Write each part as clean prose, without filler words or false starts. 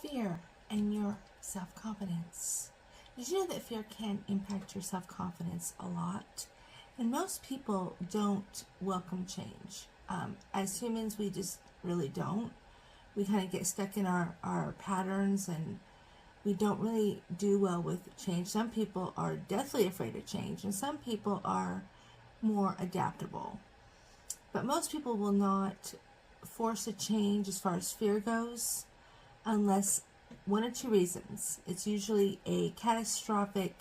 fear and your self-confidence. Did you know that fear can impact your self-confidence a lot? And most people don't welcome change. As humans, we just really don't. We kind of get stuck in our patterns, and we don't really do well with change. Some people are deathly afraid of change, and some people are more adaptable. But most people will not force a change as far as fear goes unless one or two reasons. It's usually a catastrophic,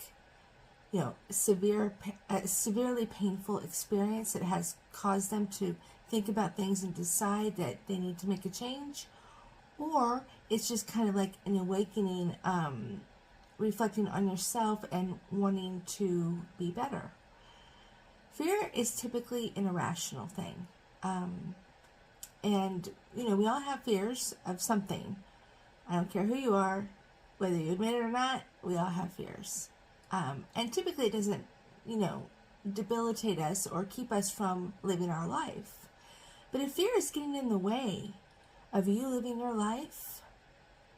severely painful experience that has caused them to think about things and decide that they need to make a change, or it's just kind of like an awakening, reflecting on yourself and wanting to be better. Fear is typically an irrational thing. And we all have fears of something. I don't care who you are, whether you admit it or not, we all have fears. And typically it doesn't, debilitate us or keep us from living our life. But if fear is getting in the way of you living your life,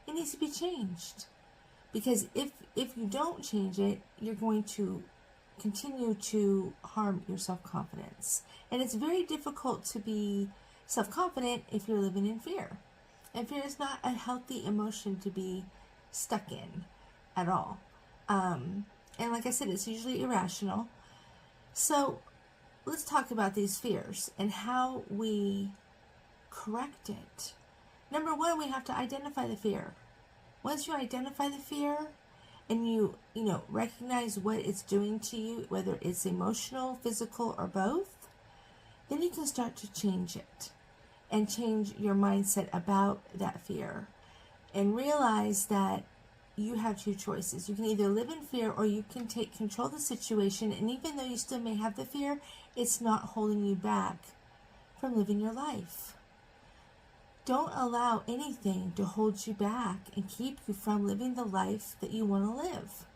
it needs to be changed. Because if you don't change it, you're going to continue to harm your self-confidence. And it's very difficult to be self-confident if you're living in fear. And fear is not a healthy emotion to be stuck in at all. And like I said, it's usually irrational. So let's talk about these fears and how we correct it. Number one, we have to identify the fear. Once you identify the fear and you recognize what it's doing to you, whether it's emotional, physical, or both, then you can start to change it and change your mindset about that fear and realize that you have two choices. You can either live in fear or you can take control of the situation, and even though you still may have the fear, it's not holding you back from living your life. Don't allow anything to hold you back and keep you from living the life that you want to live.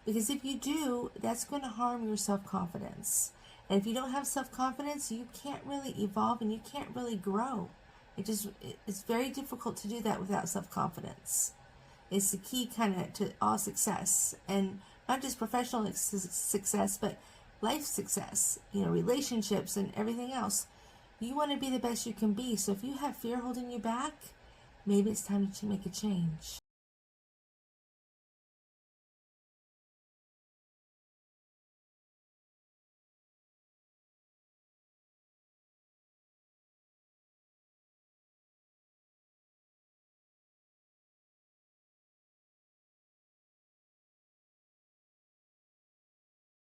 Because if you do, that's going to harm your self-confidence. And if you don't have self-confidence, you can't really evolve and you can't really grow. It's very difficult to do that without self-confidence. It's the key kind of to all success, and not just professional success, but life success, relationships and everything else. You want to be the best you can be. So if you have fear holding you back, maybe it's time to make a change.